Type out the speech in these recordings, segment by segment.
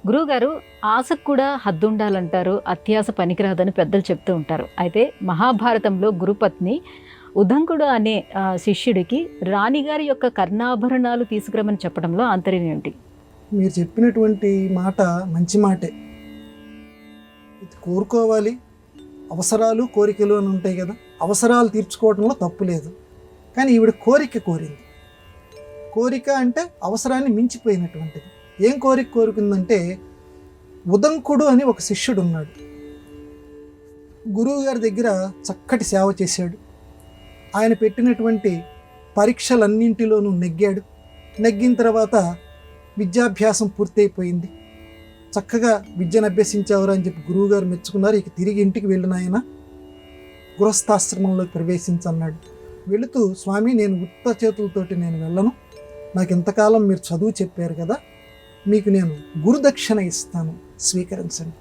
గురువుగారు, ఆశకు కూడా హద్దుండాలంటారు. అత్యాశ పనికిరాదని పెద్దలు చెప్తూ ఉంటారు. అయితే మహాభారతంలో గురుపత్ని ఉదంకుడు అనే శిష్యుడికి రాణిగారి యొక్క కర్ణాభరణాలు తీసుకురమని చెప్పడంలో ఆంతర్యం ఏమిటి? మీరు చెప్పినటువంటి మాట మంచి మాటే. ఇది కోరుకోవాలి, అవసరాలు కోరికలు అని ఉంటాయి కదా. అవసరాలు తీర్చుకోవడంలో తప్పు లేదు, కానీ ఈవిడ కోరిక కోరింది. కోరిక అంటే అవసరాన్ని మించిపోయినటువంటిది. ఏం కోరిక కోరుకుందంటే, ఉదంకుడు అని ఒక శిష్యుడు ఉన్నాడు. గురువు గారి దగ్గర చక్కటి సేవ చేశాడు. ఆయన పెట్టినటువంటి పరీక్షలన్నింటిలోనూ నెగ్గాడు. నెగ్గిన తర్వాత విద్యాభ్యాసం పూర్తయిపోయింది. చక్కగా విద్యను అభ్యసించారు అని చెప్పి గురువుగారు మెచ్చుకున్నారు. ఇక తిరిగి ఇంటికి వెళ్ళిన ఆయన గృహస్థాశ్రమంలోకి ప్రవేశించన్నాడు. వెళుతూ, స్వామి, నేను ఉత్త చేతులతోటి నేను వెళ్ళను. నాకు ఇంతకాలం మీరు చదువు చెప్పారు కదా, మీకు నేను గురుదక్షిణ ఇస్తాను, స్వీకరించండి.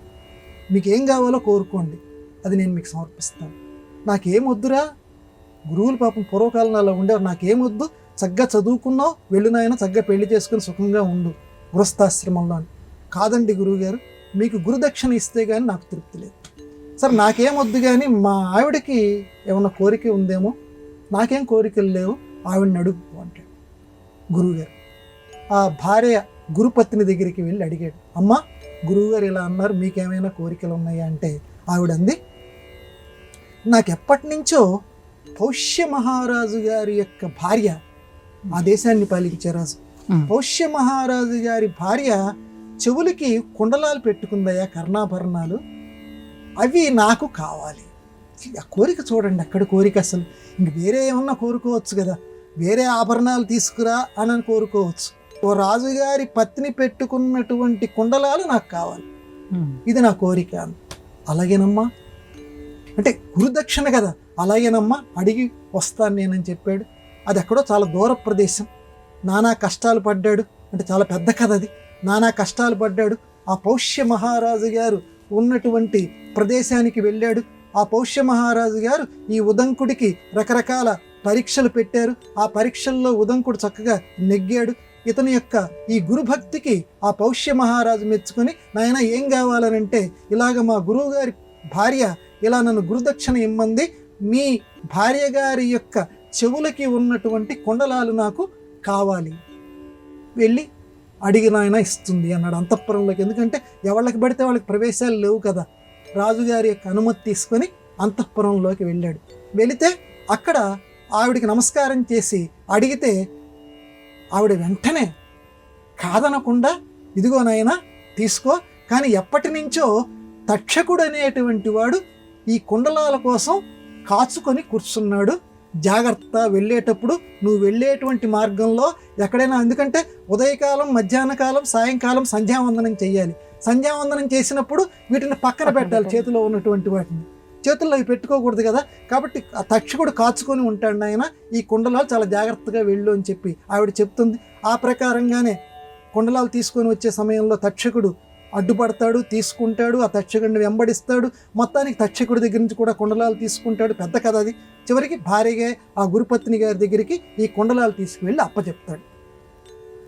మీకు ఏం కావాలో కోరుకోండి, అది నేను మీకు సమర్పిస్తాను. నాకేమొద్దురా, గురువులు పాపం పూర్వకాలంలో అలా ఉండేవారు. నాకేమొద్దు, చక్కగా చదువుకున్నావు, వెళ్ళినాయన చక్కగా పెళ్లి చేసుకుని సుఖంగా ఉండు గృహస్థాశ్రమంలో అని. కాదండి గురువుగారు, మీకు గురుదక్షిణ ఇస్తే కానీ నాకు తృప్తి లేదు. సరే, నాకేమొద్దు, కానీ మా ఆవిడకి ఏమన్నా కోరిక ఉందేమో, నాకేం కోరికలు లేవు, ఆవిడని అడుగు అంటాడు గురువుగారు. ఆ భార్య గురుపత్ని దగ్గరికి వెళ్ళి అడిగాడు, అమ్మ, గురువుగారు ఇలా అన్నారు, మీకేమైనా కోరికలు ఉన్నాయా అంటే ఆవిడ అంది, నాకు ఎప్పటి నుంచో పౌష్య మహారాజు గారి యొక్క భార్య, ఆ దేశాన్ని పాలించే రాజు, పౌష్య మహారాజు గారి భార్య చెవులకి కుండలాలు పెట్టుకుందయ్యా, కర్ణాభరణాలు, అవి నాకు కావాలి. ఆ కోరిక చూడండి, అక్కడ కోరిక. అసలు ఇంక వేరే ఏమన్నా కోరుకోవచ్చు కదా, వేరే ఆభరణాలు తీసుకురా అని కోరుకోవచ్చు. ఓ రాజుగారి పత్ని పెట్టుకున్నటువంటి కుండలాలు నాకు కావాలి, ఇది నా కోరిక. అలాగేనమ్మా అంటే గురుదక్షిణ కదా, అలాగేనమ్మా, అడిగి వస్తాను నేనని చెప్పాడు. అది ఎక్కడో చాలా దూర ప్రదేశం. నానా కష్టాలు పడ్డాడు, అంటే చాలా పెద్ద కథ అది. నానా కష్టాలు పడ్డాడు. ఆ పౌష్య మహారాజు గారు ఉన్నటువంటి ప్రదేశానికి వెళ్ళాడు. ఆ పౌష్య మహారాజు గారు ఈ ఉదంకుడికి రకరకాల పరీక్షలు పెట్టారు. ఆ పరీక్షల్లో ఉదంకుడు చక్కగా నెగ్గాడు. ఇతని యొక్క ఈ గురుభక్తికి ఆ పౌష్య మహారాజు మెచ్చుకొని, నాయన ఏం కావాలనంటే, ఇలాగ మా గురువు గారి భార్య ఇలా నన్ను గురుదక్షిణ ఇమ్మంది, మీ భార్య గారి యొక్క చెవులకి ఉన్నటువంటి కుండలాలు నాకు కావాలి, వెళ్ళి అడిగిన ఆయన ఇస్తుంది అన్నాడు అంతఃపురంలోకి. ఎందుకంటే ఎవళ్ళకి పడితే వాళ్ళకి ప్రవేశాలు లేవు కదా. రాజుగారి యొక్క అనుమతి తీసుకొని అంతఃపురంలోకి వెళ్ళాడు. వెళితే అక్కడ ఆవిడికి నమస్కారం చేసి అడిగితే ఆవిడ వెంటనే కాదనకుండా, ఇదిగో నాయనా తీసుకో, కానీ ఎప్పటి నుంచో తక్షకుడు అనేటువంటి వాడు ఈ కుండలాల కోసం కాచుకొని కూర్చున్నాడు, జాగ్రత్త, వెళ్ళేటప్పుడు నువ్వు వెళ్ళేటువంటి మార్గంలో ఎక్కడైనా, ఎందుకంటే ఉదయకాలం, మధ్యాహ్న కాలం, సాయంకాలం సంధ్యావందనం చేయాలి. సంధ్యావందనం చేసినప్పుడు వీటిని పక్కన పెట్టాలి, చేతిలో ఉన్నటువంటి వాటిని చేతుల్లో అవి పెట్టుకోకూడదు కదా. కాబట్టి ఆ తక్షకుడు కాచుకొని ఉంటాడు ఆయన, ఈ కుండలాలు చాలా జాగ్రత్తగా వెళ్ళు అని చెప్పి ఆవిడ చెప్తుంది. ఆ ప్రకారంగానే కుండలాలు తీసుకొని వచ్చే సమయంలో తక్షకుడు అడ్డుపడతాడు, తీసుకుంటాడు, ఆ తక్షకుడిని వెంబడిస్తాడు. మొత్తానికి తక్షకుడి దగ్గర నుంచి కూడా కుండలాలు తీసుకుంటాడు. పెద్ద కథ అది. చివరికి భార్యగా ఆ గురుపత్ని గారి దగ్గరికి ఈ కుండలాలు తీసుకువెళ్ళి అప్పచెప్తాడు.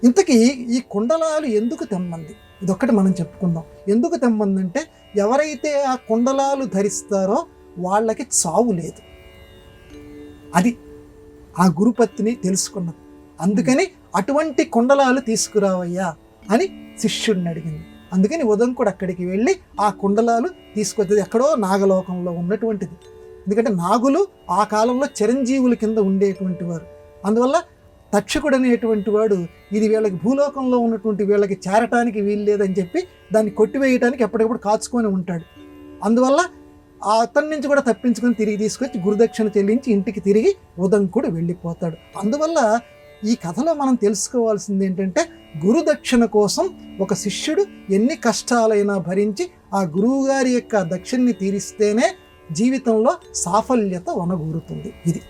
ఇంతకీ ఈ కుండలాలు ఎందుకు తెమ్మంది, ఇదొక్కటి మనం చెప్పుకుందాం. ఎందుకు తెమ్మందంటే, ఎవరైతే ఆ కుండలాలు ధరిస్తారో వాళ్ళకి చావు లేదు, అది ఆ గురుపత్ని తెలుసుకున్నది. అందుకని అటువంటి కుండలాలు తీసుకురావయ్యా అని శిష్యుడిని అడిగింది. అందుకని ఉదంకుడు అక్కడికి వెళ్ళి ఆ కుండలాలు తీసుకొచ్చేది. ఎక్కడో నాగలోకంలో ఉన్నటువంటిది. ఎందుకంటే నాగులు ఆ కాలంలో చిరంజీవుల కింద ఉండేటువంటి వారు. అందువల్ల తక్షకుడు అనేటువంటి వాడు ఇది వీళ్ళకి భూలోకంలో ఉన్నటువంటి వీళ్ళకి చేరటానికి వీలు లేదని చెప్పి దాన్ని కొట్టివేయటానికి ఎప్పటికప్పుడు కాచుకొని ఉంటాడు. అందువల్ల అతని నుంచి కూడా తప్పించుకొని తిరిగి తీసుకొచ్చి గురుదక్షిణ చెల్లించి ఇంటికి తిరిగి ఉదంకుడు వెళ్ళిపోతాడు. అందువల్ల ఈ కథలో మనం తెలుసుకోవాల్సింది ఏంటంటే, గురుదక్షిణ కోసం ఒక శిష్యుడు ఎన్ని కష్టాలైనా భరించి ఆ గురువుగారి యొక్క దక్షిణని తీరిస్తేనే జీవితంలో సాఫల్యత వనగూరుతుంది. ఇది